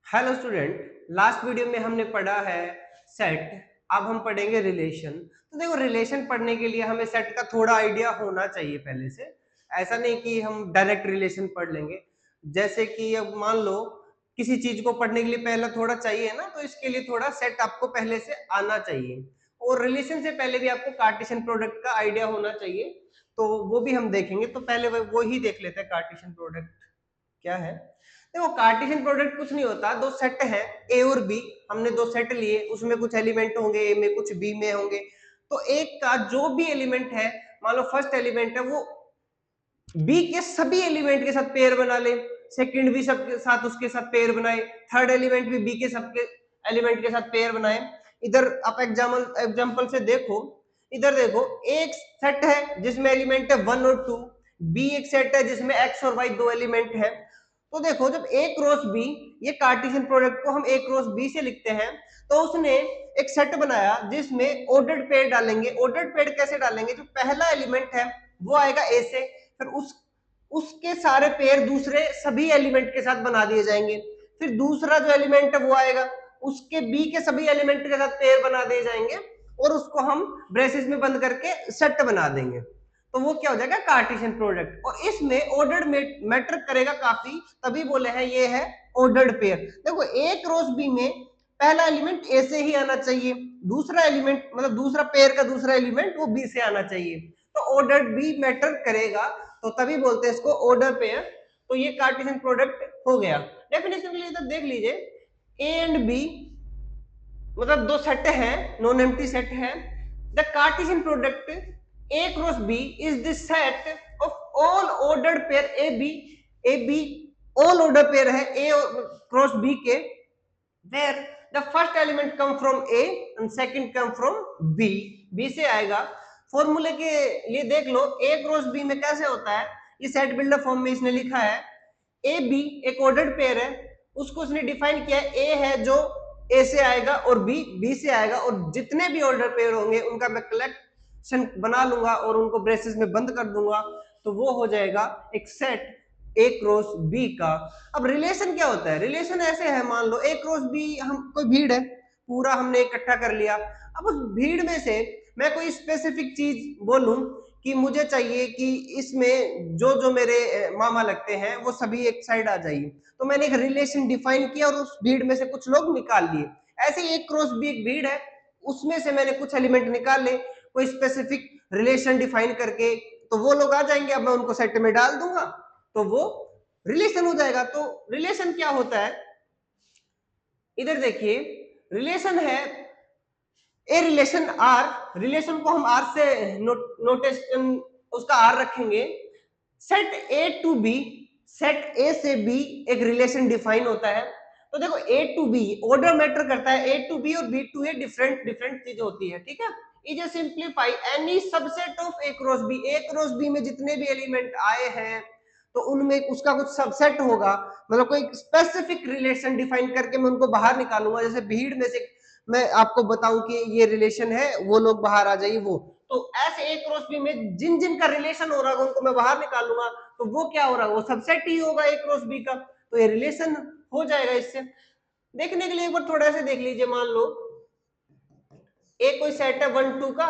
Hello student, last video में हमने पढ़ा है सेट। अब हम पढ़ेंगे रिलेशन। तो देखो, रिलेशन पढ़ने के लिए हमें सेट का थोड़ा आइडिया होना चाहिए पहले से। ऐसा नहीं कि हम डायरेक्ट रिलेशन पढ़ लेंगे। जैसे कि अब मान लो किसी चीज को पढ़ने के लिए पहले थोड़ा चाहिए ना, तो इसके लिए थोड़ा सेट आपको पहले से आना चाहिए। और रिलेशन से पहले भी आपको कार्टेशियन प्रोडक्ट का आइडिया होना चाहिए, तो वो भी हम देखेंगे। तो पहले वो ही देख लेते हैं कार्टेशियन प्रोडक्ट क्या है। देखो, कार्टेशियन प्रोडक्ट कुछ नहीं होता, दो सेट है ए और बी। हमने दो सेट लिए, उसमें कुछ एलिमेंट होंगे ए में, कुछ बी में होंगे। तो एक का जो भी एलिमेंट है, मान लो फर्स्ट एलिमेंट है, वो बी के सभी एलिमेंट के साथ पेयर बना ले, सेकंड भी सबके साथ उसके साथ पेयर बनाए, थर्ड एलिमेंट भी बी के सबके एलिमेंट के साथ पेयर बनाए। इधर आप एग्जाम्पल से देखो, इधर देखो, एक सेट है जिसमें एलिमेंट है 1 और 2, बी एक सेट है जिसमें एक्स और वाई दो एलिमेंट है। तो देखो, जब ए क्रॉस बी, ये कार्टेशियन प्रोडक्ट को हम ए क्रॉस बी से लिखते हैं, तो उसने एक सेट बनाया जिसमें ऑर्डर्ड पेयर डालेंगे। ऑर्डर्ड पेयर कैसे डालेंगे? जो पहला एलिमेंट है वो आएगा ए से, फिर उसके सारे पेयर दूसरे सभी एलिमेंट के साथ बना दिए जाएंगे। फिर दूसरा जो एलिमेंट है वो आएगा, उसके बी के सभी एलिमेंट के साथ पेयर बना दिए जाएंगे, और उसको हम ब्रेसेस में बंद करके सेट बना देंगे। तो वो क्या हो जाएगा? Cartesian product. और इसमें ऑर्डर्ड मैटर करेगा काफी, तभी बोले हैं ये है ऑर्डर्ड पेयर। देखो, ए क्रॉस बी में पहला एलिमेंट ए से ही आना चाहिए, दूसरा एलिमेंट मतलब दूसरा पेयर का दूसरा एलिमेंट वो बी से आना चाहिए। तो ऑर्डर्ड बी मैटर करेगा, तो तभी बोलते हैं इसको ऑर्डर पेयर। तो ये कार्टेशियन प्रोडक्ट हो गया। डेफिनेशन के लिए इधर देख लीजिए, ए एंड बी मतलब दो सेट है, नॉन एम्प्टी सेट है। The Cartesian product A cross B is the set of all ordered pair A B all order pair है ए क्रॉस बी के, where the first element come from A and second come from B. B से आएगा। फॉर्मूले के लिए देख लो, ए cross B में कैसे होता है, ये सेट बिल्डर फॉर्म में इसने लिखा है। ए बी एक ऑर्डर्ड पेयर है, उसको उसने डिफाइन किया है, ए है जो ए से आएगा और बी बी से आएगा, और जितने भी ऑर्डर पेयर होंगे उनका मैं कलेक्शन बना लूंगा और उनको ब्रेसेस में बंद कर दूंगा। तो वो हो जाएगा एक सेट ए क्रॉस बी का। अब रिलेशन क्या होता है? रिलेशन ऐसे है, मान लो ए क्रॉस बी, हम कोई भीड़ है, पूरा हमने इकट्ठा कर लिया। अब उस भीड़ में से मैं कोई स्पेसिफिक चीज बोलूं कि मुझे चाहिए कि इसमें जो जो मेरे मामा लगते हैं वो सभी एक साइड आ जाइए, तो मैंने एक रिलेशन डिफाइन किया और उस भीड़ में से कुछ लोग निकाल लिए। ऐसे ही एक क्रॉस बी एक भीड़ है, उसमें से मैंने कुछ एलिमेंट निकाल ले कोई स्पेसिफिक रिलेशन डिफाइन करके, तो वो लोग आ जाएंगे। अब मैं उनको सेट में डाल दूंगा तो वो रिलेशन हो जाएगा। तो रिलेशन क्या होता है, इधर देखिए, रिलेशन है ए रिलेशन आर। रिलेशन को हम आर से नोटेशन उसका आर रखेंगे। Set A to B, set A से बी एक रिलेशन डिफाइन होता है। तो देखो, A to B order matter करता है, ए टू बी और B to A different different चीज होती है, ठीक है। Is simplify any subset of A cross B. A cross B में जितने भी एलिमेंट आए हैं तो उनमें उसका कुछ सबसेट होगा, मतलब कोई स्पेसिफिक रिलेशन डिफाइन करके मैं उनको बाहर निकालूंगा। जैसे भीड़ में से मैं आपको बताऊं कि ये रिलेशन है, वो लोग बाहर आ जाइए वो। तो ऐसे ए क्रॉस बी में जिन जिन का रिलेशन हो रहा है उनको मैं बाहर निकालूंगा, तो वो क्या हो रहा है? वो सबसेट ही होगा ए क्रॉस बी का, तो ये रिलेशन हो जाएगा। इससे देखने के लिए एक बार थोड़ा सा देख लीजिए, मान लो ए कोई सेट है 1 2 का,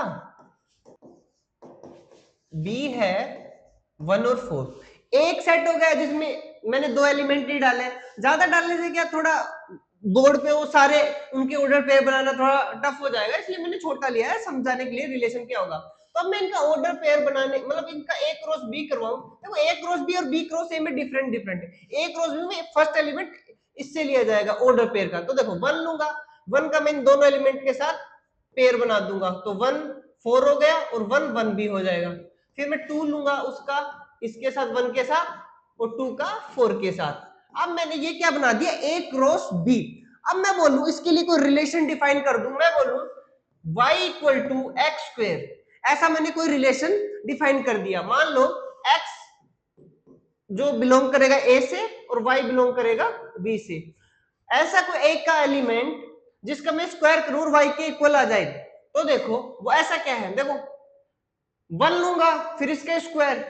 बी है 1 और 4। एक सेट हो गया जिसमें मैंने दो एलिमेंट ही डाले। ज्यादा डालने से क्या, थोड़ा बोर्ड पे वो सारे उनके ऑर्डर पेयर बनाना थोड़ा टफ हो जाएगा, इसलिए मैंने छोटा लिया है समझाने के लिए रिलेशन क्या होगा। तो अब मैं इनका ऑर्डर पेयर बनाने, मतलब इनका ए क्रॉस बी करवाऊं। देखो, ए क्रॉस बी और बी क्रॉस ए में डिफरेंट डिफरेंट है। ए क्रॉस बी में फर्स्ट एलिमेंट इससे लिया जाएगा ऑर्डर पेयर का। तो देखो, 1 लूंगा, 1 का मैं इन दोनों एलिमेंट के साथ पेयर बना दूंगा, तो 1 4 हो गया और 1 1 भी हो जाएगा। फिर मैं 2 लूंगा, उसका इसके साथ 1 के साथ और 2 का 4 के साथ। अब मैंने ये क्या बना दिया? ए क्रॉस बी। अब मैं बोलूं इसके लिए कोई रिलेशन डिफाइन कर दूं, मैं बोलूं y equal to x square. ऐसा मैंने कोई रिलेशन डिफाइन कर दिया। मान लो x जो बिलोंग करेगा a से और y बिलोंग करेगा b से। ऐसा कोई एक का एलिमेंट जिसका मैं स्क्वायर करूं और y के इक्वल आ जाए, तो देखो वो ऐसा क्या है। देखो, 1 लूंगा, फिर इसका स्क्वायर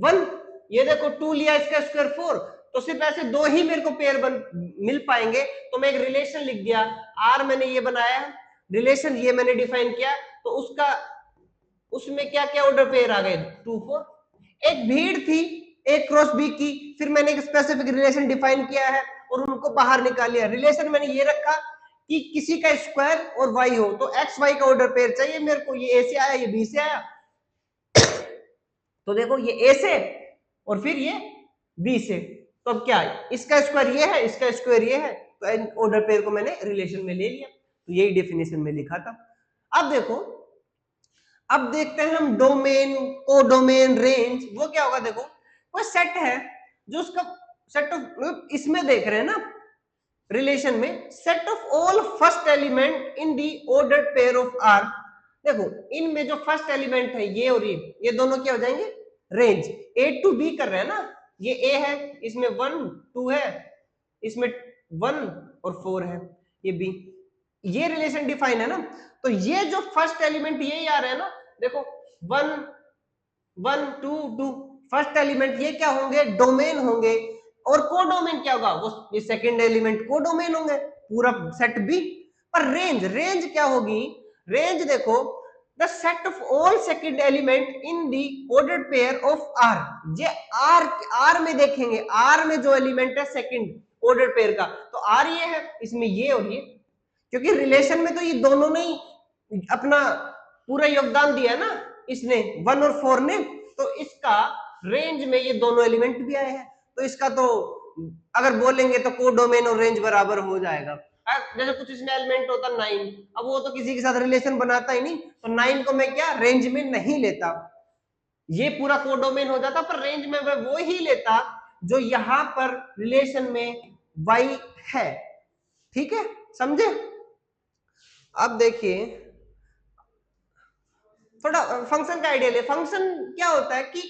1, ये देखो 2 लिया, इसका स्क्वायर 4, तो सिर्फ ऐसे दो ही मेरे को पेयर मिल पाएंगे, तो मैं एक रिलेशन लिख दिया, आर मैंने ये बनाया, रिलेशन ये मैंने डिफाइन किया, तो उसमें क्या क्या ऑर्डर पेयर आ गए, 2 4। एक भीड़ थी ए क्रॉस बी की, फिर मैंने एक स्पेसिफिक रिलेशन डिफाइन किया है और उनको बाहर निकाल लिया। रिलेशन मैंने ये रखा कि किसी का स्क्वायर और वाई हो, तो एक्स वाई का ऑर्डर पेयर चाहिए मेरे को, ये ए से आया, ये बी से आया, तो देखो ये ए से और फिर ये बी से, तो अब क्या है, इसका स्क्वायर ये है, इसका स्क्वायर ये है, तो ऑर्डर पेयर को मैंने रिलेशन में ले लिया, तो यही डेफिनेशन में लिखा था। अब देखो, अब देखते हैं हम डोमेन, कोडोमेन, रेंज, वो क्या होगा, देखो कोई सेट है जो उसका सेट ऑफ, इसमें देख रहे हैं ना रिलेशन में, set of all first element in the ordered pair of R, देखो इनमें जो फर्स्ट एलिमेंट है ये और ये दोनों क्या हो जाएंगे, रेंज। ए टू बी कर रहे हैं ना, ये ए है, इसमें 1 2 है, इसमें 1 और 4 है, ये बी, ये रिलेशन डिफाइन है ना, तो ये जो फर्स्ट एलिमेंट ये आ रहे हैं ना, देखो 1 1 2 2, फर्स्ट एलिमेंट ये क्या होंगे, डोमेन होंगे, और कोडोमेन क्या होगा, वो ये सेकंड एलिमेंट कोडोमेन होंगे, पूरा सेट बी। पर रेंज, रेंज क्या होगी, रेंज देखो the set of all second element in the ordered pair of R, ये आर में देखेंगे, आर में जो एलिमेंट है सेकंड ऑर्डर्ड पेयर का, तो आर ये है, इसमें ये और ये, क्योंकि रिलेशन में तो ये दोनों ने अपना पूरा योगदान दिया ना, इसने 1 और 4 ने, तो इसका रेंज में ये दोनों एलिमेंट भी आए हैं, तो इसका तो अगर बोलेंगे तो कोडोमेन और रेंज बराबर हो जाएगा। जैसे कुछ इसमें एलिमेंट होता 9, अब वो तो किसी के साथ रिलेशन बनाता ही नहीं, तो 9 को मैं क्या रेंज में नहीं लेता, ये पूरा कोडोमेन हो जाता, पर रेंज में मैं वो ही लेता जो यहां पर रिलेशन में वाई है, ठीक है, समझे। अब देखिए थोड़ा फंक्शन का आइडिया ले, फंक्शन क्या होता है कि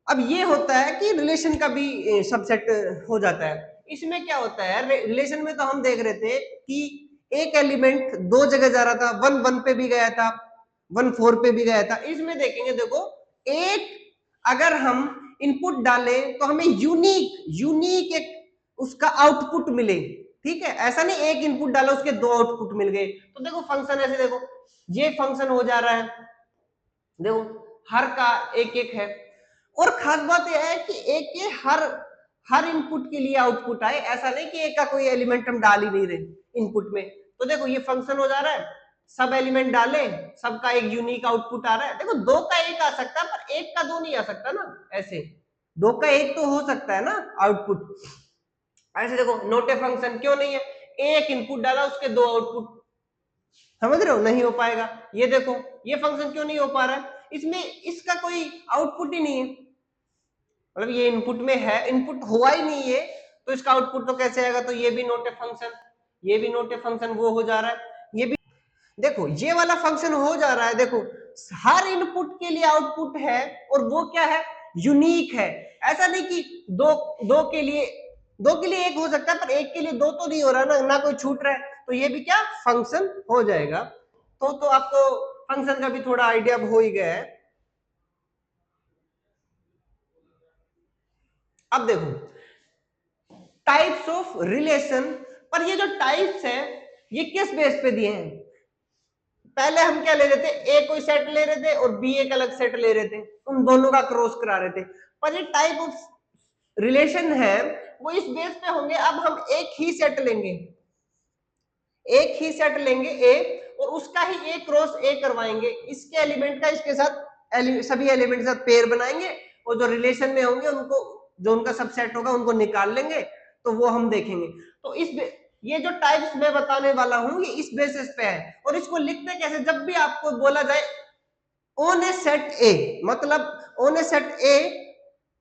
अब ये होता है कि रिलेशन का भी सबसेट हो जाता है, इसमें क्या होता है, रिलेशन में तो हम देख रहे थे कि एक एलिमेंट दो जगह जा रहा था, 1 1 पे भी गया था, 1 4 पे भी गया था, इसमें देखेंगे देखो एक अगर हम इनपुट डालें तो हमें यूनिक एक उसका आउटपुट मिले, ठीक है, ऐसा नहीं एक इनपुट डाला उसके दो आउटपुट मिल गए, तो देखो फंक्शन ऐसे, देखो ये फंक्शन हो जा रहा है, देखो हर का एक एक है, और खास बात यह है कि एक के हर इनपुट के लिए आउटपुट आए, ऐसा नहीं कि एक का कोई एलिमेंट हम डाल ही नहीं रहे इनपुट में, तो देखो ये फंक्शन हो जा रहा है, सब एलिमेंट डाले, सबका एक यूनिक आउटपुट आ रहा है, देखो दो का एक आ सकता है पर एक का दो नहीं आ सकता ना, ऐसे दो का एक तो हो सकता है ना आउटपुट, ऐसे देखो नोटे फंक्शन क्यों नहीं है, एक इनपुट डाला उसके दो आउटपुट, समझ रहे हो, नहीं हो पाएगा। ये देखो ये फंक्शन क्यों नहीं हो पा रहा है, इसमें इसका कोई आउटपुट ही नहीं है, मतलब ये इनपुट में है, इनपुट हुआ ही नहीं है, तो इसका आउटपुट तो कैसे आएगा, तो ये भी नोट ए फंक्शन, ये भी नोट ए फंक्शन, वो हो जा रहा है, ये भी देखो ये वाला फंक्शन हो जा रहा है, देखो हर इनपुट के लिए आउटपुट है और वो क्या है, यूनिक है, ऐसा नहीं कि दो के लिए एक हो सकता है पर एक के लिए दो तो नहीं हो रहा ना कोई छूट रहा है, तो ये भी क्या फंक्शन हो जाएगा। तो आपको फंक्शन का भी थोड़ा आइडिया हो ही गया है। अब देखो टाइप्स ऑफ रिलेशन, पर ये जो टाइप्स है ये किस बेस पे दिए हैं, पहले हम क्या ले रहे थे, ए कोई सेट ले रहे थे और बी एक अलग सेट ले रहे थे, उन दोनों का क्रॉस करा रहे थे, पर ये टाइप ऑफ रिलेशन है वो इस बेस पे होंगे, अब हम एक ही सेट लेंगे, एक ही सेट लेंगे ए और उसका ही ए क्रॉस ए करवाएंगे, इसके एलिमेंट का इसके साथ सभी एलिमेंट के साथ पेयर बनाएंगे और जो रिलेशन में होंगे उनको, जो उनका सबसेट होगा उनको निकाल लेंगे, तो वो हम देखेंगे। तो ये जो टाइप्स मैं बताने वाला हूं ये इस बेसिस पे है, और इसको लिखते कैसे, जब भी आपको बोला जाए ऑन ए सेट ए, मतलब ऑन ए सेट ए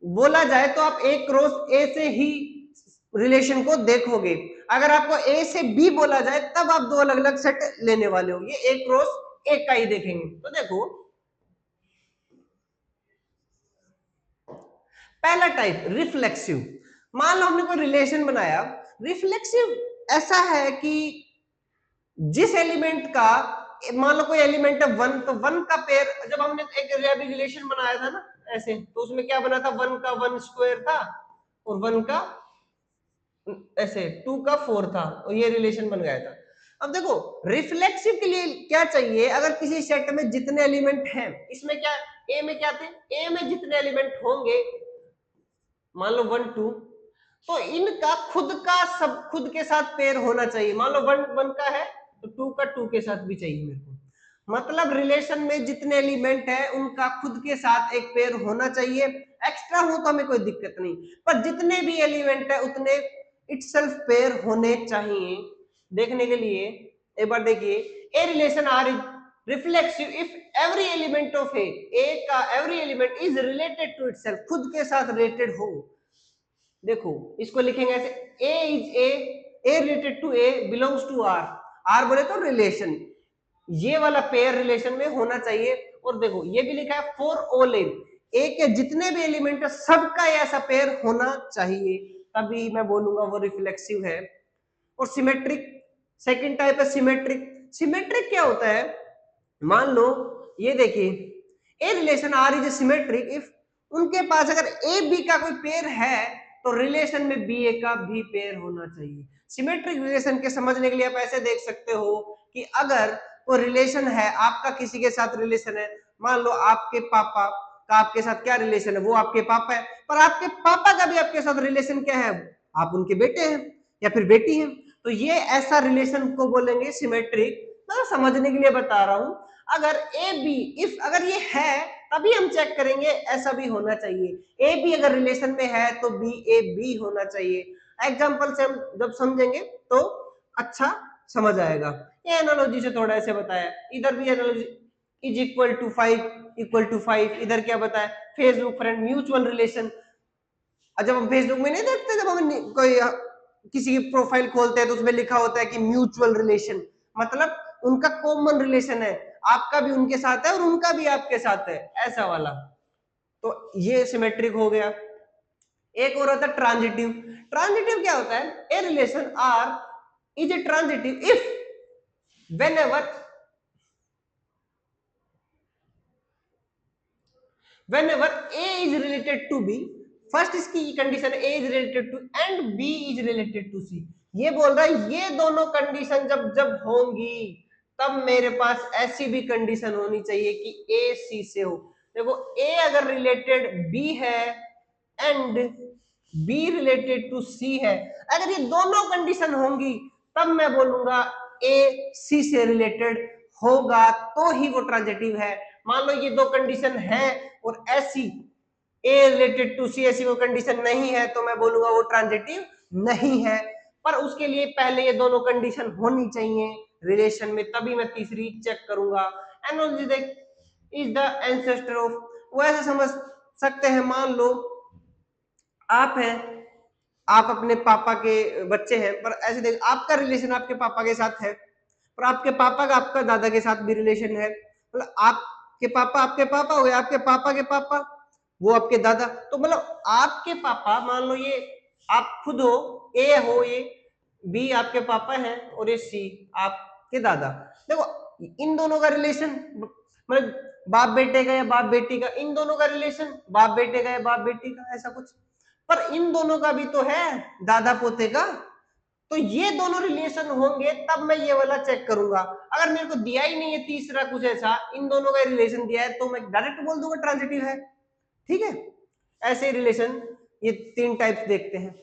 बोला जाए तो आप ए क्रॉस ए से ही रिलेशन को देखोगे, अगर आपको ए से बी बोला जाए तब आप दो अलग अलग सेट लेने वाले हो, ये ए क्रॉस ए का ही देखेंगे। तो देखो पहला टाइप रिफ्लेक्सिव, मान लो हमने कोई रिलेशन बनाया, रिफ्लेक्सिव ऐसा है कि जिस एलिमेंट का, मान लो कोई एलिमेंट है 1, तो 1 का पेयर, जब हमने एक रिलेशन बनाया था ना ऐसे, तो उसमें क्या बना था, 1 का 1 स्क्वायर था और 1 का ऐसे 2 का 4 था और ये रिलेशन बन गया था। अब देखो रिफ्लेक्सिव के लिए क्या चाहिए, अगर किसी सेट में जितने एलिमेंट हैं, इसमें क्या ए में क्या थे, ए में जितने एलिमेंट होंगे मान लो 1 2, तो इनका खुद के साथ पेयर होना चाहिए। मान लो 1 1 का है तो 2 का 2 के साथ भी चाहिए मेरे को। मतलब रिलेशन में जितने एलिमेंट है उनका खुद के साथ एक पेयर होना चाहिए। एक्स्ट्रा हो तो हमें कोई दिक्कत नहीं, पर जितने भी एलिमेंट है उतने इटसेल्फ पेयर होने चाहिए। देखने के लिए एक बार देखिए, a relation R is reflexive if every element of A का every element is related to itself, खुद के साथ रिलेटेड हो। देखो इसको लिखेंगे ऐसे, a is a related to a belongs to R, R बोले तो रिलेशन, ये वाला पेयर रिलेशन में होना चाहिए। और देखो ये भी लिखा है फॉर ऑल ए के जितने भी एलिमेंट है सबका ऐसा पेयर होना चाहिए, तभी मैं बोलूंगा वो रिफ्लेक्सिव है। और सिमेट्रिक, सेकंड टाइप है सिमेट्रिक। सिमेट्रिक क्या होता है, मान लो ये देखिए, a relation R is symmetric if उनके पास अगर ए बी का कोई पेयर है तो रिलेशन में बी ए का भी पेयर होना चाहिए। सिमेट्रिक रिलेशन के समझने के लिए आप ऐसे देख सकते हो कि अगर कोई रिलेशन है, आपका किसी के साथ रिलेशन है, मान लो आपके पापा का आपके साथ क्या रिलेशन है, वो आपके पापा है, पर आपके पापा का भी आपके साथ रिलेशन क्या है, आप उनके बेटे हैं या फिर बेटी हैं, तो ये ऐसा रिलेशन को बोलेंगे सिमेट्रिक। मैं समझने के लिए बता रहा हूं, अगर ए बी इफ अगर ये है तभी हम चेक करेंगे, ऐसा भी होना चाहिए। ए बी अगर रिलेशन में है तो बी ए बी होना चाहिए। एग्जांपल से हम जब समझेंगे तो अच्छा समझ आएगा। ये एनालॉजी से थोड़ा ऐसे बताया, इधर भी एनालॉजी इज इक्वल टू 5, इधर क्या बताया, फेसबुक फ्रेंड म्यूचुअल रिलेशन। जब हम फेसबुक में नहीं देखते, जब हम कोई किसी की प्रोफाइल खोलते हैं तो उसमें लिखा होता है कि म्यूचुअल रिलेशन, मतलब उनका कॉमन रिलेशन है, आपका भी उनके साथ है और उनका भी आपके साथ है, ऐसा वाला। तो ये सिमेट्रिक हो गया। एक और होता है ट्रांजिटिव। ट्रांजिटिव क्या होता है, a relation R is a transitive if whenever a is related to b, first इसकी condition a is related to and b is related to c। ये बोल रहा है ये दोनों कंडीशन जब जब होंगी तब मेरे पास ऐसी भी कंडीशन होनी चाहिए कि a c से हो। देखो a अगर रिलेटेड b है and b related to c है, अगर ये दोनों कंडीशन होंगी तब मैं बोलूंगा a c से रिलेटेड होगा तो ही वो ट्रांजिटिव है। मान लो ये दो कंडीशन है और ऐसी ए रिलेटेड टू सी ऐसी वो कंडीशन नहीं है तो मैं बोलूंगा वो ट्रांजिटिव नहीं है, पर उसके लिए पहले ये दोनों कंडीशन होनी चाहिए रिलेशन में, तभी मैं तीसरी चेक करूंगा। एनालॉजी देख, इज द एंसेस्टर ऑफ, वो ऐसे समझ सकते हैं, मान लो आप हैं, आप अपने पापा के बच्चे हैं, पर ऐसे देख आपका रिलेशन आपके पापा के साथ है, पर आपके पापा का आपका दादा के साथ भी रिलेशन है, मतलब आपके पापा हो गए, आपके पापा के पापा वो आपके दादा, तो मतलब आपके पापा मान लो ये आप खुद हो, ए हो, ये बी आपके पापा हैं और ये सी आपके दादा। देखो इन दोनों का रिलेशन मतलब बाप बेटे का या बाप बेटी का, इन दोनों का रिलेशन बाप बेटे का या बाप बेटी का, ऐसा कुछ, पर इन दोनों का भी तो है दादा पोते का, तो ये दोनों रिलेशन होंगे तब मैं ये वाला चेक करूंगा। अगर मेरे को दिया ही नहीं है तीसरा कुछ ऐसा, इन दोनों का रिलेशन दिया है तो मैं डायरेक्ट बोल दूंगा ट्रांजिटिव है। ठीक है, ऐसे रिलेशन ये तीन टाइप्स देखते हैं।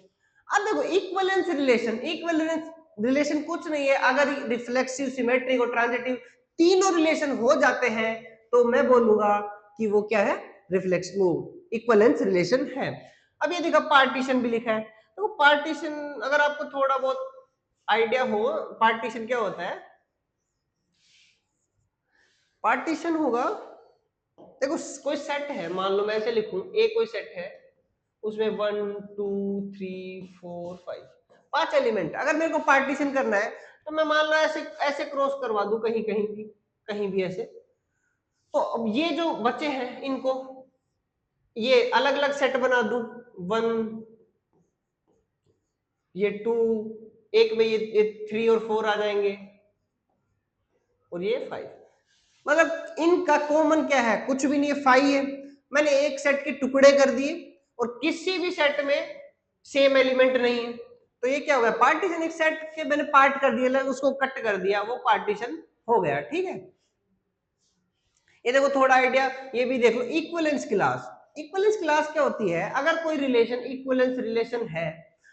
अब देखो इक्विवेलेंस रिलेशन, इक्विवेलेंस रिलेशन कुछ नहीं है, अगर रिफ्लेक्सिव सिमेट्रिक और ट्रांजिटिव तीनों रिलेशन हो जाते हैं तो मैं बोलूंगा कि वो क्या है, रिफ्लेक्सिव इक्विवेलेंस रिलेशन है। अब ये देखो पार्टीशन भी लिखा है, तो पार्टीशन अगर आपको थोड़ा बहुत आइडिया हो, पार्टीशन क्या होता है, पार्टीशन होगा, देखो कोई सेट है, मान लो मैं ऐसे लिखूं, ए कोई सेट है उसमें 1 2 3 4 5 पांच एलिमेंट, अगर मेरे को पार्टीशन करना है तो मैं मान लो ऐसे ऐसे क्रॉस करवा दूं, कहीं भी ऐसे, तो अब ये जो बच्चे हैं इनको ये अलग अलग सेट बना दूं, 1 ये 2, एक में ये 3 और 4 आ जाएंगे और ये 5, मतलब इनका कॉमन क्या है, कुछ भी नहीं है, 5 है। मैंने एक सेट के टुकड़े कर दिए और किसी भी सेट में सेम एलिमेंट नहीं है, तो ये क्या हो गया, पार्टीशन। एक सेट के मैंने पार्ट कर दिया, उसको कट कर दिया, वो पार्टीशन हो गया। ठीक है, ये देखो थोड़ा आइडिया ये भी देख लो। इक्विवेलेंस क्लास, इक्विवेलेंस क्लास क्या होती है, अगर कोई रिलेशन इक्विवेलेंस रिलेशन है,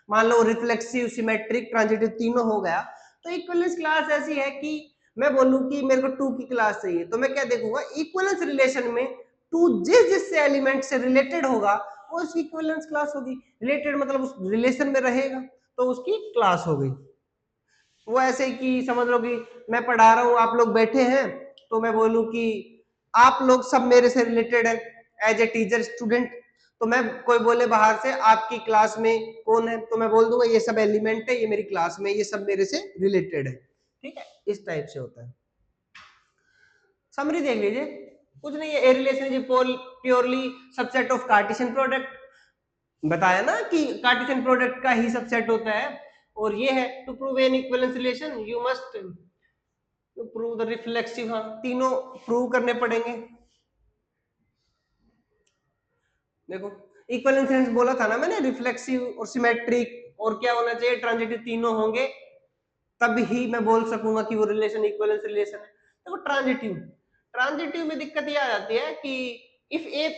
मान लो रिफ्लेक्सिव, सिमेट्रिक, ट्रांजिटिव तीनों हो गया, तो इक्विवेलेंस क्लास ऐसी है कि मैं बोलूं कि मेरे को टू की क्लास चाहिए, तो मैं क्या देखूंगा, इक्विवेलेंस रिलेशन में टू जिस जिससे एलिमेंट से रिलेटेड होगा वो उसकी इक्विवेलेंस क्लास होगी। रिलेटेड मतलब उस रिलेशन में रहेगा तो उसकी क्लास हो गई। वो ऐसे कि समझ लो कि मैं पढ़ा रहा हूं, आप लोग बैठे हैं, तो मैं बोलूं कि आप लोग सब मेरे से रिलेटेड है एज ए टीचर स्टूडेंट, तो मैं कोई बोले बाहर से आपकी क्लास में कौन है, तो मैं बोल दूंगा ये सब एलिमेंट है, ये मेरी क्लास में, ये सब मेरे से रिलेटेड है। ठीक है, इस टाइप से होता है। समरी देख लीजिए, कुछ नहीं है, a relation is purely subset of Cartesian product, बताया ना कि कार्टेशियन प्रोडक्ट का ही सबसेट होता है। और ये है to prove an equivalence relation you must prove the reflexive, हाँ तीनों प्रूव करने पड़ेंगे। देखो इक्विवेलेंस बोला था ना मैंने, रिफ्लेक्सिव और सिमेट्रिक और क्या होना चाहिए, ट्रांजिटिव, तीनों होंगे तब ही मैं बोल सकूंगा कि वो रिलेशन इक्विवेलेंस रिलेशन है। देखो ट्रांजिटिव, ट्रांजिटिव में दिक्कत ये आ जाती है कि इफ ए,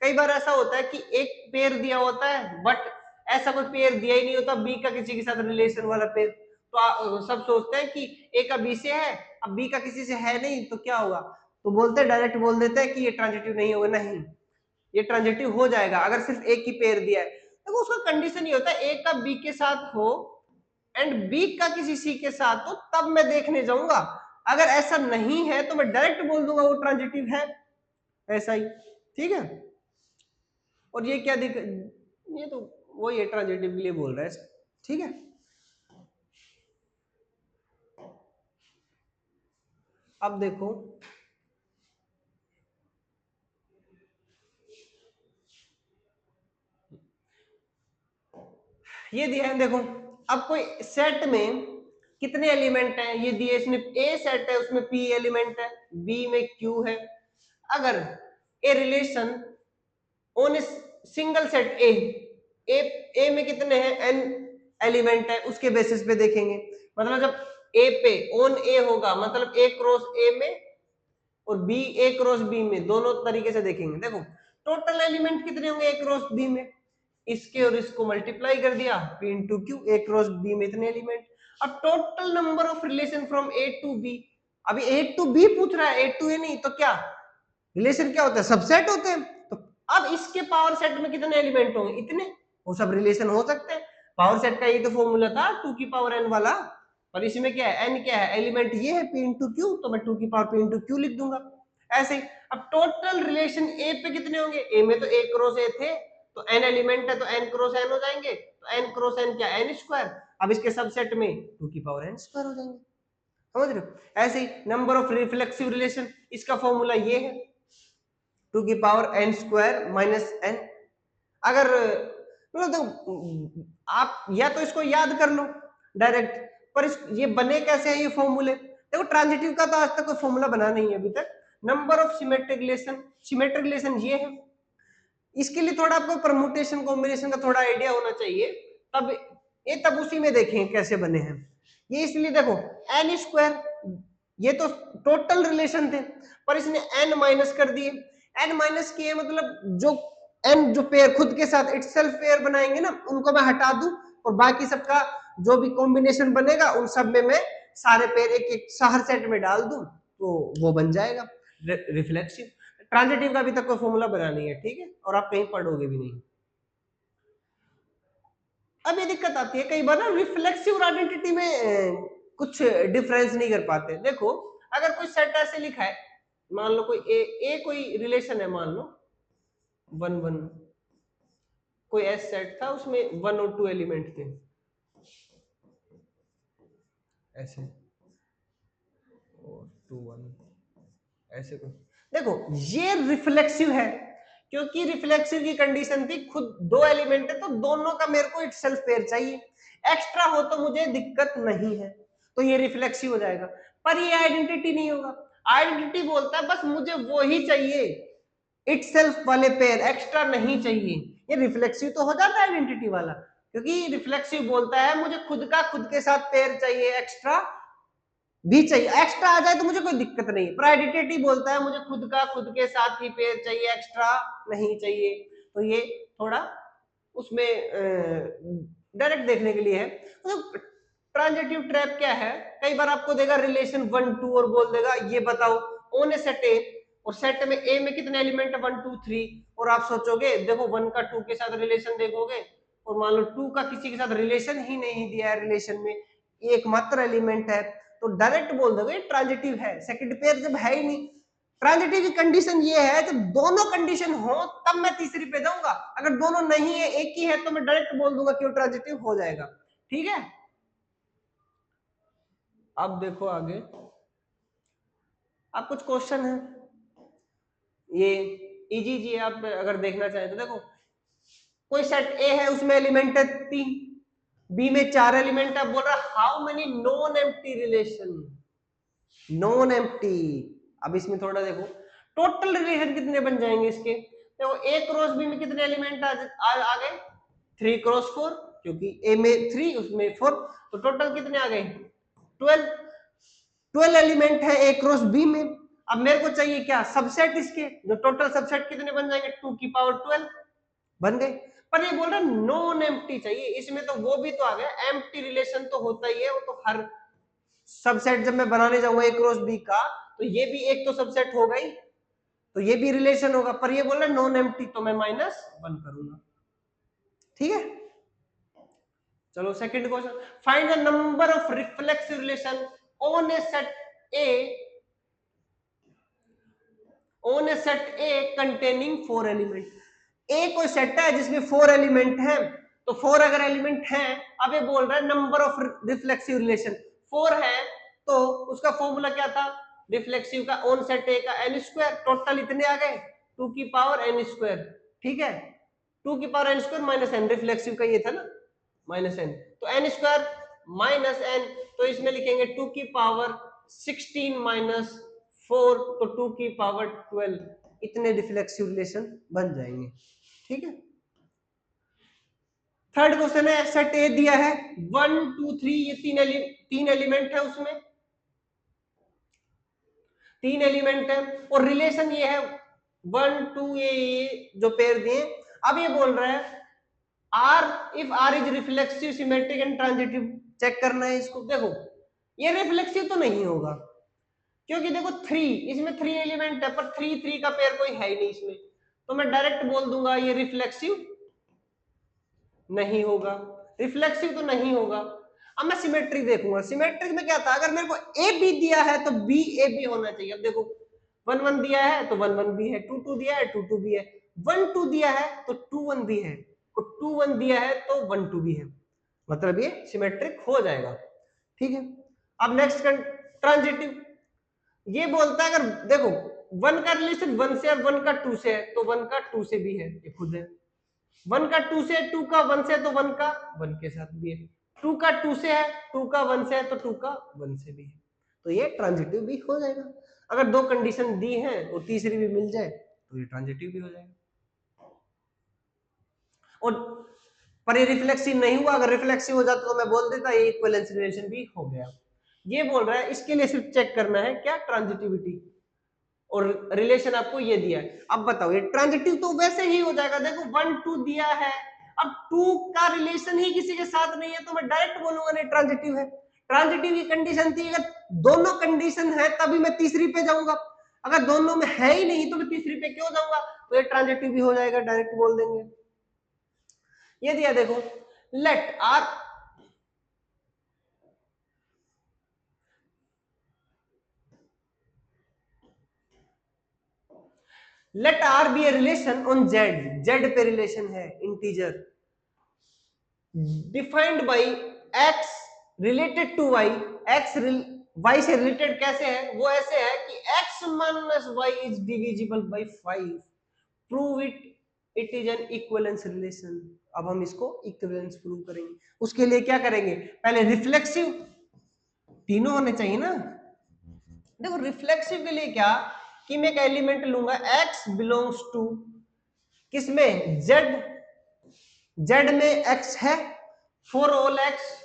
कई बार ऐसा होता है कि एक पेयर दिया होता है बट ऐसा कोई पेयर दिया ही नहीं होता बी का किसी के साथ रिलेशन वाला पेयर, तो सब सोचते हैं कि ए का बी से है, अब बी का किसी से है नहीं तो क्या होगा, तो बोलते हैं, डायरेक्ट बोल देते हैं कि ये ट्रांजिटिव नहीं होगा। नहीं, ये ट्रांजिटिव हो जाएगा अगर सिर्फ एक ही पेयर दिया है। देखो उसका कंडीशन ये होता है ए का बी के साथ हो एंड बी का किसी सी के साथ हो, तब मैं देखने जाऊंगा। अगर ऐसा नहीं है तो मैं डायरेक्ट बोल दूंगा वो ट्रांजिटिव है, ऐसा ही। ठीक है, और ये क्या दिक्कत, ये तो वही है, ट्रांजिटिव के लिए बोल रहा है। ठीक है, अब देखो ये दिया है, देखो अब कोई सेट में कितने एलिमेंट हैं ये दिए, इसमें ए सेट है उसमें पी एलिमेंट है, बी में क्यू है। अगर a relation on a single set A, A में कितने हैं एन एलिमेंट है, उसके बेसिस पे देखेंगे। मतलब जब ए पे ऑन ए होगा मतलब ए क्रॉस ए में और बी ए क्रॉस बी में, दोनों तरीके से देखेंगे। देखो टोटल एलिमेंट कितने होंगे ए क्रॉस बी में, इसके और इसको मल्टीप्लाई कर दिया, P into Q, A cross B में इतने एलिमेंट। अब total number of relation from A to B, अभी ए टू बी पूछ रहा है, ए टू ए नहीं, तो क्या रिलेशन क्या होता है, सबसेट होते हैं। तो अब इसके पावर सेट में कितने एलिमेंट होंगे, इतने, वो सब रिलेशन हो सकते हैं। पावर सेट का ये तो फॉर्मूला था टू की पावर एन वाला, पर इसमें क्या है, एन क्या है, एलिमेंट ये है पी इंटू क्यू, तो मैं टू की पावर पी इंटू क्यू लिख दूंगा ऐसे ही। अब टोटल रिलेशन ए पे कितने होंगे, ए में तो ए क्रॉस ए थे, तो एन एलिमेंट है तो एन क्रॉस एन हो जाएंगे, तो एन क्रॉस एन क्या, एन स्क्वायर। अब इसके सबसेट में टू की पावर एन स्क्वायर हो जाएंगे, समझ रहे हो। ऐसे ही नंबर ऑफ रिफ्लेक्सिव रिलेशन, इसका फॉर्मूला ये है टू की power n square minus n. अगर मतलब तो आप या तो इसको याद कर लो डायरेक्ट, पर ये बने कैसे हैं ये फॉर्मूले, देखो ट्रांजिटिव का तो आज तक कोई फॉर्मूला बना नहीं है अभी तक। Number of symmetric relation, symmetric relation ये है, इसके लिए थोड़ा आपको परमुटेशन कॉम्बिनेशन का थोड़ा आइडिया होना चाहिए, तब ये तब उसी में देखें कैसे बने हैं ये। इसलिए देखो एन स्क्वायर, ये तो टोटल रिलेशन थे पर इसने एन माइनस कर दिए, एन माइनस किए मतलब जो एन जो पेयर खुद के साथ इटसेल्फ पेयर बनाएंगे ना उनको मैं हटा दूं, और बाकी सबका जो भी कॉम्बिनेशन बनेगा उन सब में मैं सारे पेयर एक एक हर सेट में डाल दूं, तो वो बन जाएगा रिफ्लेक्सिव। ट्रांजिटिव का अभी तक कोई फॉर्मूला बना नहीं है, ठीक है, और आप कहीं पढ़ोगे भी नहीं। अब ये दिक्कत आती है कई बार ना, रिफ्लेक्सिव और आइडेंटिटी में कुछ डिफरेंस नहीं कर पाते। देखो अगर कोई सेट ऐसे लिखा है, मान लो कोई ए कोई रिलेशन है, मान लो वन वन, कोई एस सेट था उसमें वन और टू एलिमेंट थे ऐसे, और टू वन ऐसे कोई, देखो ये रिफ्लेक्सिव है क्योंकि रिफ्लेक्सिव की कंडीशन थी खुद दो एलिमेंट है तो दोनों का मेरे को इटसेल्फ पेयर चाहिए, एक्स्ट्रा हो तो मुझे दिक्कत नहीं है, तो ये रिफ्लेक्सिव हो जाएगा। पर ये आइडेंटिटी नहीं होगा, आइडेंटिटी बोलता है बस मुझे वो ही चाहिए, इटसेल्फ वाले पेयर एक्स्ट्रा नहीं चाहिए। ये रिफ्लेक्सिव तो हो जाता है आइडेंटिटी वाला, क्योंकि रिफ्लेक्सिव बोलता है मुझे खुद का खुद के साथ पेयर चाहिए, एक्स्ट्रा भी चाहिए, एक्स्ट्रा आ जाए तो मुझे कोई दिक्कत नहीं। पर एडिटिव बोलता है मुझे खुद का खुद के साथ ही पेयर चाहिए, एक्स्ट्रा नहीं चाहिए। तो ये थोड़ा उसमें डायरेक्ट देखने के लिए है। तो ट्रांजिटिव ट्रैप क्या है, कई बार आपको देगा रिलेशन 1 2 और बोल देगा ये बताओ ओन ए सेट ए, और सेट में ए में कितने एलिमेंट है 1 2 3, और आप सोचोगे देखो 1 का 2 के साथ रिलेशन देखोगे और मान लो 2 का किसी के साथ रिलेशन ही नहीं दिया है, रिलेशन में एकमात्र एलिमेंट है, तो डायरेक्ट बोल दोगे ट्रांजिटिव है। सेकंड पेयर जब है ही नहीं, ट्रांजिटिव की कंडीशन ये है जब दोनों कंडीशन हो तब मैं तीसरी पे जाऊंगा, अगर दोनों नहीं है एक ही है तो मैं डायरेक्ट बोल दूंगा कि वो ट्रांजिटिव हो जाएगा। ठीक है, अब देखो आगे, अब कुछ क्वेश्चन है ये इजी जी, आप अगर देखना चाहें तो देखो कोई सेट ए है उसमें एलिमेंट है 3, बी में 4 एलिमेंट है, बोल रहा how many non empty relation, non empty. अब इसमें थोड़ा देखो टोटल रिलेशन कितने बन जाएंगे इसके, देखो ए क्रॉस बी में कितने एलिमेंट आ गए 3 क्रॉस 4, क्योंकि ए में 3 उसमें 4, तो टोटल कितने आ गए 12 एलिमेंट है ए क्रॉस बी में। अब मेरे को चाहिए क्या सबसेट इसके, जो टोटल सबसेट कितने बन जाएंगे 2 की पावर 12 बन गए। पर ये बोल रहा है नॉन एम्प्टी चाहिए, इसमें तो वो भी तो आ गया, एम्प्टी रिलेशन तो होता ही है, वो तो हर सबसेट जब मैं बनाने जाऊंगा ए क्रॉस बी का तो ये भी एक तो सबसेट होगा ही, तो ये भी रिलेशन होगा, पर ये बोल रहा है नॉन एम्प्टी, तो मैं -1 करूंगा। ठीक है, चलो second question, find the number of reflexive relation on a set A, on a set A containing 4 element. A कोई सेट है जिसमें 4 एलिमेंट है, तो 4 अगर एलिमेंट है, अब ये बोल रहा है नंबर ऑफ रिफ्लेक्सिव रिलेशन 4 है, तो उसका फॉर्मूला क्या था रिफ्लेक्सिव का ऑन सेट ए का n स्क्वायर, टोटल इतने आ गए 2 की पावर n स्क्वायर। ठीक है, 2 की power n square minus n, reflexive का ये था ना -n, तो n स्क्वायर -n, तो इसमें लिखेंगे 2 की पावर 16 माइनस 4, तो 2 की पावर 12, इतने रिफ्लेक्सिव रिलेशन बन जाएंगे। ठीक है, थर्ड क्वेश्चन है सेट ए दिया है 1 2 3, ये तीन एलिमेंट है, उसमें 3 एलिमेंट है और रिलेशन ये है 1 2, ये जो पेयर दिए। अब ये बोल रहा है R, if R is reflexive symmetric and transitive, check करना है इसको। देखो ये रिफ्लेक्सिव तो नहीं होगा, क्योंकि देखो 3, इसमें 3 एलिमेंट है, पर 3 3 का पेयर कोई है ही नहीं इसमें, तो मैं डायरेक्ट बोल दूंगा ये रिफ्लेक्सिव नहीं होगा, रिफ्लेक्सिव तो नहीं होगा। अब मैं सिमेट्रिक देखूंगा, सिमेट्रिक में क्या था, अगर मेरे को ए बी दिया है तो बी ए बी होना चाहिए। अब देखो 1 1 दिया है तो 1 1 भी है, 2 2 दिया है 2 2 भी है, 1 2 दिया है तो 2 1 भी है, और 2 1 दिया है तो 1 2 भी है, मतलब ये सिमेट्रिक हो जाएगा। ठीक है, अब नेक्स्ट ट्रांजिटिव, ये बोलता है अगर देखो 1 का रिलेशन 1 से और 1 का 2 से है, तो 1 का 2 से भी है, ये खुद है। 1 का 2 से, 2 का 1 से, तो 1 का 1 के साथ भी है, 2 का 2 से है, 2 का 1 से है, तो 2 का 1 से भी है, तो ये ट्रांजिटिव भी हो जाएगा। अगर दो कंडीशन दी है और तीसरी भी मिल जाए तो ये ट्रांजिटिव भी हो जाएगा। और पर ये रिफ्लेक्सिव नहीं हुआ, अगर रिफ्लेक्सिव हो जाता तो मैं बोल देता ये इक्विवेलेंस रिलेशन भी हो गया। ये बोल रहा है इसके लिए सिर्फ चेक करना है क्या ट्रांजिटिविटी, और रिलेशन आपको ये दिया है। अब बताओ ये ट्रांजिटिव तो वैसे ही हो जाएगा, देखो 1 2 दिया है, अब 2 का रिलेशन ही किसी के साथ नहीं है, तो मैं डायरेक्ट बोलूंगा नहीं ट्रांजिटिव है। ट्रांजिटिव की कंडीशन थी अगर दोनों कंडीशन है तभी मैं तीसरी पे जाऊंगा, अगर दोनों में है ही नहीं तो मैं तीसरी पे क्यों जाऊंगा, तो ये ट्रांजिटिव भी हो जाएगा, डायरेक्ट बोल देंगे। ये दिया देखो let R, let R be a relation on Z, Z पे रिलेशन है integer, defined by x related to y, x y से रिलेटेड कैसे है, वो ऐसे है कि x minus y is divisible by 5, prove it, it is an equivalence relation. अब हम इसको इक्विवेलेंस प्रूव करेंगे, उसके लिए क्या करेंगे, पहले रिफ्लेक्सिव तीनों होने चाहिए ना। देखो रिफ्लेक्सिव के लिए क्या, कि मैं एक एलिमेंट लूंगा x बिलोंग्स टू किसमें, z, z में x है फोर ऑल एक्स,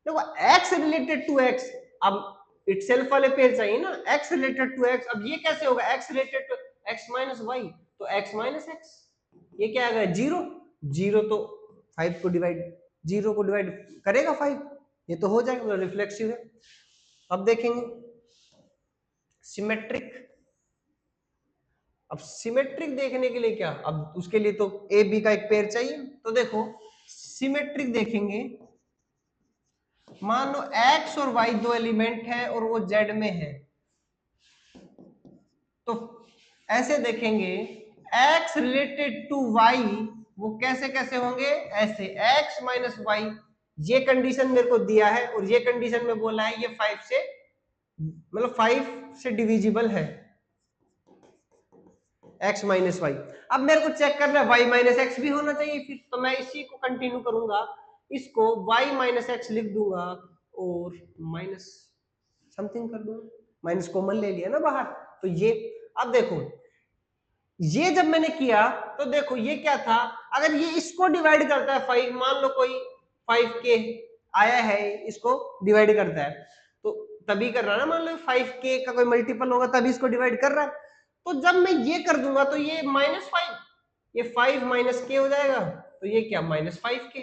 देखो x रिलेटेड टू x, अब इटसेल्फ वाले पेयर चाहिए ना, x रिलेटेड टू x, अब ये कैसे होगा x related to x minus y, तो x माइनस x, ये क्या आ गया जीरो, जीरो तो 5 को डिवाइड, जीरो को डिवाइड करेगा 5, ये तो हो जाएगा, रिफ्लेक्सिव है। अब देखेंगे सिमेट्रिक, अब सिमेट्रिक देखने के लिए क्या, अब उसके लिए तो ए बी का एक पेयर चाहिए, तो देखो सिमेट्रिक देखेंगे, मान लो x और y दो एलिमेंट है और वो z में है, तो ऐसे देखेंगे x रिलेटेड टू y, वो कैसे कैसे होंगे, ऐसे x माइनस वाई, ये कंडीशन मेरे को दिया है और ये कंडीशन में बोला है ये 5 से, मतलब 5 से डिविजिबल है x माइनस वाई। अब मेरे को चेक करना है y माइनस एक्स भी होना चाहिए फिर, तो मैं इसी को कंटिन्यू करूंगा, इसको y माइनस एक्स लिख दूंगा और माइनस समथिंग कर दूंगा, माइनस कॉमन ले लिया ना बाहर, तो ये, अब देखो ये जब मैंने किया तो देखो ये क्या था, अगर ये इसको डिवाइड करता है 5, मान लो कोई 5k आया है इसको डिवाइड करता है, तो तभी कर रहा है ना, मान लो 5k का कोई मल्टीपल होगा तभी इसको डिवाइड कर रहा है, तो जब मैं ये कर दूंगा तो ये माइनस 5, ये 5 माइनस के हो जाएगा, तो ये क्या माइनस 5k,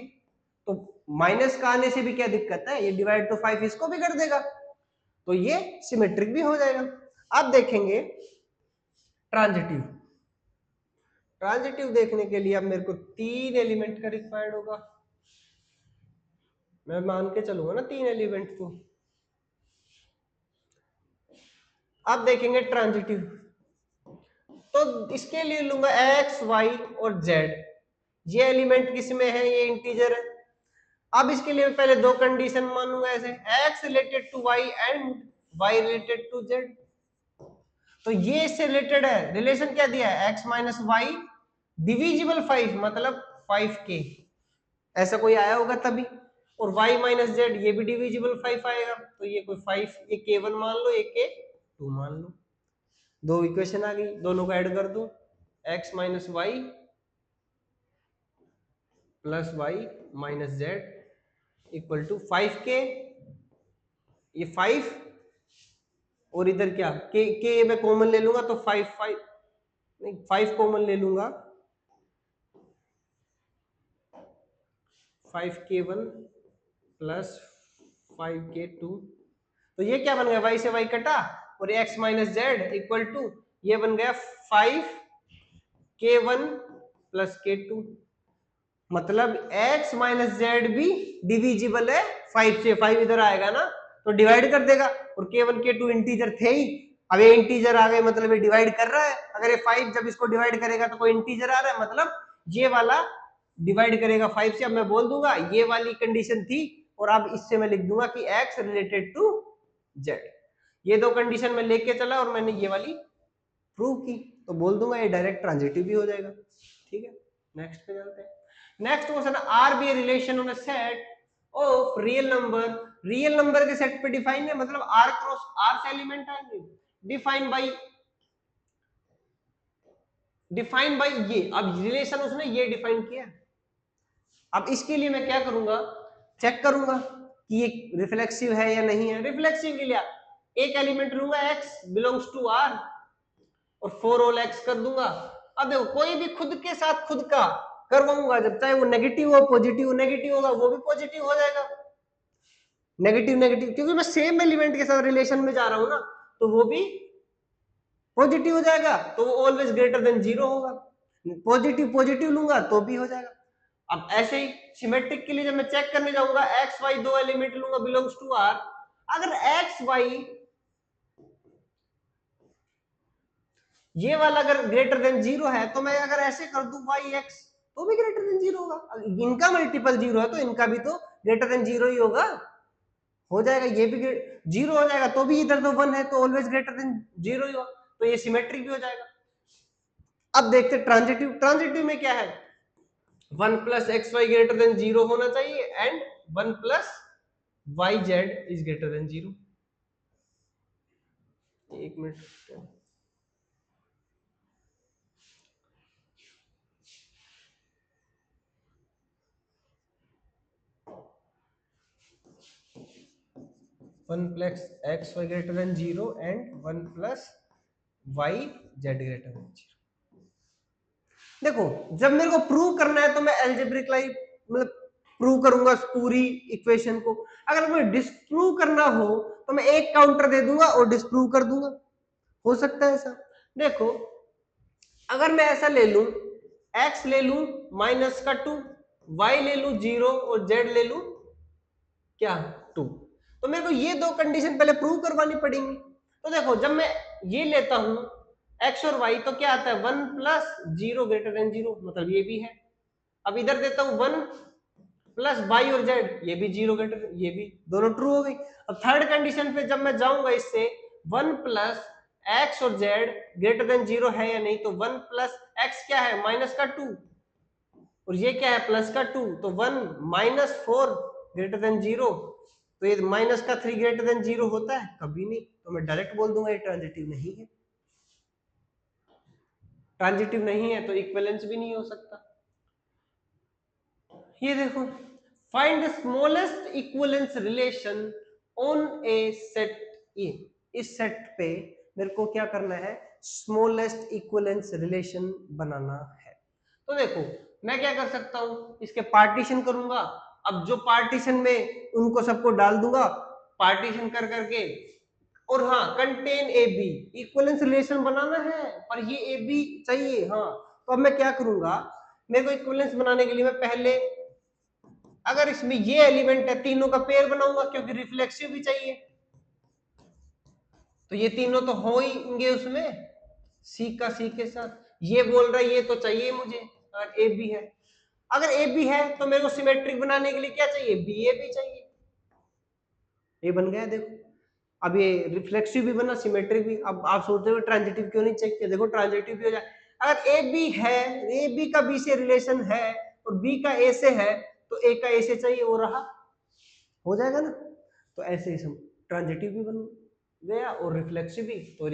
तो माइनस का आने से भी क्या दिक्कत है, ये डिवाइड तो 5 इसको भी कर देगा, तो ये सिमेट्रिक भी हो जाएगा। अब देखेंगे ट्रांजिटिव, ट्रांजिटिव देखने के लिए अब मेरे को 3 एलिमेंट का रिक्वायर्ड होगा, मैं मान के चलूंगा ना 3 एलिमेंट तो। अब देखेंगे ट्रांजिटिव, तो इसके लिए लूंगा x y और z, ये एलिमेंट किस में है, ये इंटीजर है। अब इसके लिए पहले दो कंडीशन मानूंगा, ऐसे x related to y and y related to z, तो ये इससे रिलेटेड है, रिलेशन क्या दिया है x माइनस वाई डिविजिबल 5, मतलब 5k, ऐसा कोई आया होगा तभी, और y माइनस जेड ये भी डिविजिबल 5 आएगा, तो ये कोई 5, ये k1 मान लो, एक k2 मान लो, दो इक्वेशन आ गई, दोनों को ऐड कर दो, x minus y plus y minus z equal to 5k, ये 5 और इधर क्या के मैं कॉमन ले लूंगा तो 5 5 नहीं 5 कॉमन ले लूंगा, 5k1 प्लस 5k2, तो ये क्या बन गया, y से y कटा और x minus z equal to ये बन गया 5k1 प्लस k2, मतलब x माइनस जेड भी डिविजिबल है 5 से, 5 इधर आएगा ना तो डिवाइड कर देगा, और k1 k2 इंटीजर थे ही, अब ये इंटीजर आ गए मतलब ये डिवाइड कर रहा है, अगर ये 5 जब इसको डिवाइड करेगा तो कोई इंटीजर आ रहा है, मतलब ये वाला डिवाइड करेगा 5 से, अब मैं बोल दूंगा ये वाली कंडीशन थी, और अब इससे मैं लिख दूंगा कि x रिलेटेड टू z, ये दो कंडीशन में लेके चला और मैंने ये वाली प्रूव की, तो बोल दूंगा ये डायरेक्ट ट्रांजिटिव भी हो जाएगा। ठीक है, नेक्स्ट पे चलते हैं। Next question, R be relation on a set of real number के सेट पे डिफाइन है, मतलब आर क्रॉस आर से एलिमेंट आएंगे, डिफाइन बाई ये, अब रिलेशन उसने ये डिफाइन किया, अब इसके लिए मैं क्या करूंगा, चेक करूंगा कि ये रिफ्लेक्सिव है या नहीं है, रिफ्लेक्सिव के लिए एक एलिमेंट लूंगा x बिलोंग्स टू r और 4 ऑल x कर दूंगा। अब देखो कोई भी खुद के साथ खुद का करवाऊंगा, जब चाहे वो नेगेटिव हो पॉजिटिव, नेगेटिव होगा वो भी पॉजिटिव हो जाएगा, नेगेटिव नेगेटिव, क्योंकि मैं सेम एलिमेंट के साथ रिलेशन में जा रहा हूं ना, तो वो भी पॉजिटिव हो जाएगा, तो वो ऑलवेज ग्रेटर देन जीरो होगा, पॉजिटिव पॉजिटिव लूंगा तो भी हो जाएगा। अब ऐसे ही सिमेट्रिक के लिए जब मैं चेक करने जाऊंगा, एक्स वाई दो एलिमेंट लूंगा बिलोंग्स टू आर, अगर एक्स वाई ये वाला अगर ग्रेटर देन जीरो है, तो मैं अगर ऐसे कर दूं वाई एक्स तो भी ग्रेटर देन जीरो होगा, इनका मल्टीपल जीरो है तो इनका भी तो ग्रेटर देन जीरो ही होगा, हो जाएगा, ये भी जीरो हो जाएगा, तो भी इधर तो वन है तो ऑलवेज ग्रेटर देन जीरो ही होगा, तो ये सिमेट्रिक भी हो जाएगा। अब देखते ट्रांजिटिव, ट्रांजिटिव में क्या है, 1 plus x y greater than zero होना चाहिए and 1 plus y z is greater than zero. एक minute, 1 plus x y greater than 0 and 1 plus y z greater than 0। देखो जब मेरे को प्रूव करना है तो मैं एल्जेब्रिकली मतलब प्रूव करूंगा उस पूरी इक्वेशन को। अगर मुझे डिस्प्रूव करना हो तो मैं एक काउंटर दे दूंगा और डिस्प्रूव कर दूंगा। हो सकता है ऐसा। देखो अगर मैं ऐसा ले लूं, x ले लूं माइनस का 2, y ले लूं 0 और z ले लूं क्या 2, तो मेरे को ये दो कंडीशन पहले प्रूव करवानी पड़ेंगी। तो देखो जब मैं ये लेता हूं x और y तो क्या आता है 1 प्लस 0 ग्रेटर देन 0, मतलब ये भी है। अब इधर देता हूं 1 प्लस y और z, ये भी 0 ग्रेटर, ये भी दोनों ट्रू हो गई। अब थर्ड कंडीशन पे जब मैं जाऊंगा इससे 1 प्लस x और z ग्रेटर देन 0 है या नहीं, तो 1 प्लस x क्या है माइनस का 2 और ये क्या है प्लस का 2, तो 1 माइनस 4 ग्रेटर देन 0, तो ये माइनस का 3 ग्रेटर देन 0 होता है कभी नहीं, तो मैं डायरेक्ट बोल दूंगा ये ट्रांजिटिव नहीं है। ट्रांजिटिव नहीं है तो इक्विवेलेंस भी नहीं हो सकता। ये देखो find the smallest equivalence relation on a set ए। इस सेट पे मेरे को क्या करना है, स्मॉलेस्ट इक्विवेलेंस रिलेशन बनाना है। तो देखो मैं क्या कर सकता हूं, इसके पार्टीशन करूंगा। अब जो पार्टीशन में उनको सबको डाल दूंगा पार्टीशन कर करके, और हाँ contain A B, equivalence relation बनाना है पर ये ए बी चाहिए। हाँ तो अब मैं क्या करूंगा, मेरे को इक्विवेलेंस बनाने के लिए मैं पहले अगर इसमें ये एलिमेंट है तीनों का पेयर बनाऊंगा क्योंकि रिफ्लेक्सिव भी चाहिए, तो ये तीनों तो होंगे उसमें सी का सी के साथ, ये बोल रहा है ये तो चाहिए मुझे। अगर ए बी है, अगर ए बी है तो मेरे को सिमेट्रिक बनाने के लिए क्या चाहिए, बी ए बी चाहिए। ये बन गया देखो, अब ये रिफ्लेक्सिव भी बना सिमेट्रिक भी। अब आप सोचते हो ट्रांजिटिव क्यों नहीं चेक किया, देखो ट्रांजिटिव भी हो जाए। अगर ए बी है, ए बी का बी से रिलेशन है और बी का ए से है, तो ए का ए से चाहिए, वो रहा, हो जाएगा ना। तो ऐसे ही ट्रांजिटिव भी बन गया और रिफ्लेक्सिव भी। तो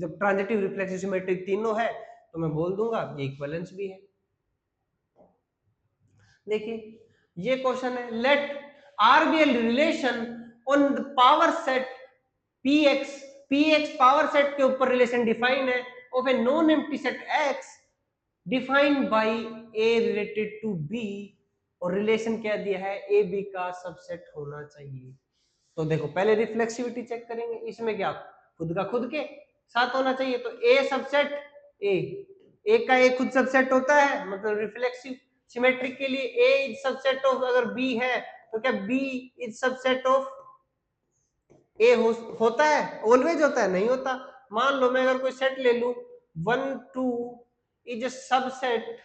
जब ट्रांजिटिव रिफ्लेक्सिव सिमेट्रिक तीनों है तो मैं बोल दूंगा ये इक्विवेलेंस भी है। देखिए ये क्वेश्चन है, let R be L relation on the power set px, px power set के ऊपर रिलेशन डिफाइन है of a non empty set x defined by a related to b, और रिलेशन क्या दिया है, ए बी का subset होना चाहिए। तो देखो पहले रिफ्लेक्सिविटी चेक करेंगे, इसमें क्या खुद का खुद के साथ होना चाहिए, तो ए सबसेट ए का ए खुद सबसेट होता है, मतलब रिफ्लेक्सिव। सिमेट्रिक के लिए ए इज सबसेट ऑफ, अगर बी है तो क्या बी इज सबसेट ऑफ ए होता है, ऑलवेज होता है, नहीं होता। मान लो मैं अगर कोई सेट ले लूं 1 2 इज अ सबसेट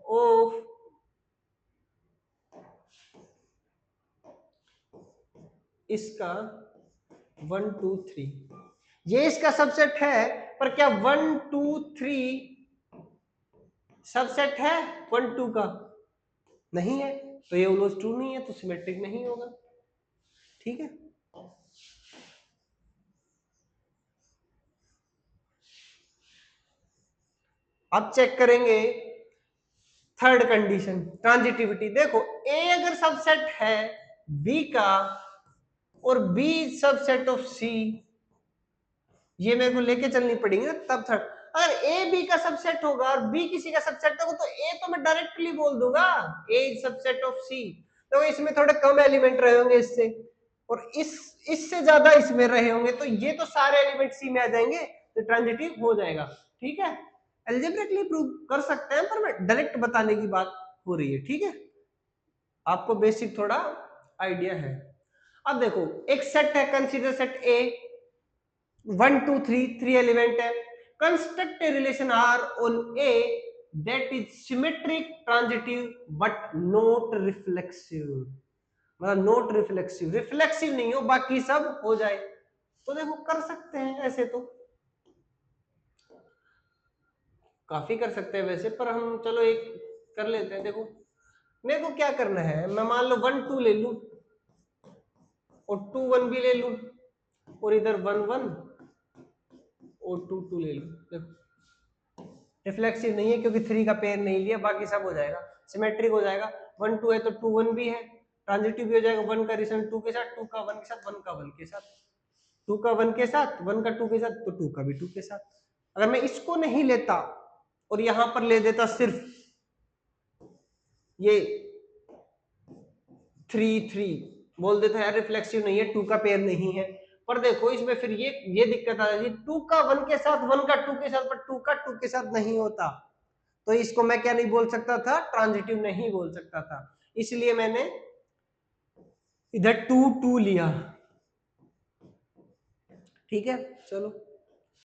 ऑफ इसका 1 2 3, ये इसका सबसेट है, पर क्या 1 2 3 सबसेट है 1 2 का, नहीं है, तो ये ऑलवेज ट्रू नहीं है, तो सिमेट्रिक नहीं होगा। ठीक है, अब चेक करेंगे थर्ड कंडीशन ट्रांजिटिविटी। देखो ए अगर सबसेट है बी का और बी सबसेट ऑफ सी, ये मेरे को लेके चलनी पड़ेगी ना तब थर्ड। अगर ए बी का सबसेट होगा और बी किसी का सबसेट होगा तो ए तो मैं डायरेक्टली बोल दूंगा ए इज सबसेट ऑफ सी, तो इसमें थोड़े कम एलिमेंट रहे होंगे इससे, और इससे ज्यादा इसमें रहे होंगे, तो ये तो सारे एलिमेंट सी में आ जाएंगे, तो ट्रांजिटिव हो जाएगा। ठीक है, एल्जेब्रिकली प्रूव कर सकते हैं, पर मैं डायरेक्ट बताने की बात हो रही है। ठीक है, आपको बेसिक थोड़ा आइडिया है। अब देखो एक सेट है, कंसीडर सेट ए 1 2 3 3 एलिमेंट है, construct a relation R on A that is symmetric transitive but not reflexive, मतलब नॉट रिफ्लेक्सिव, रिफ्लेक्सिव नहीं हो बाकी सब हो जाए, तो देखो कर सकते हैं ऐसे, तो काफी कर सकते हैं वैसे, पर हम चलो एक कर लेते हैं। देखो मेरे को क्या करना है, मैं मान लो 1 2 ले लूं और 2 1 भी ले लूं, और इधर 1 1 और 2 2 ले लूं। देखो रिफ्लेक्सिव नहीं है क्योंकि 3 का पेयर नहीं लिया, बाकी सब हो जाएगा, सिमेट्रिक हो जाएगा। 1 2 है तो 2 1 भी है, ट्रांजिटिव भी हो जाएगा 1 का रिलेशन 2 के साथ, 2 का 1 के साथ, 1 का 1 के साथ, 2 का 1 के साथ, 1 का 2 के साथ, तो 2 का भी 2 के साथ। अगर मैं इसको नहीं लेता और यहां पर ले देता सिर्फ ये 3 3, बोल देता है यार रिफ्लेक्सिव नहीं है, 2 का पेयर नहीं है, पर देखो इसमें फिर ये दिक्कत आ जाती है, 2 का 1 के साथ, 1 का 2 के साथ, पर 2 का 2 के साथ नहीं होता, तो इसको मैं क्या नहीं बोल सकता था, ट्रांजिटिव नहीं बोल सकता था, इसलिए मैंने इधर 2 2 लिया। ठीक है, चलो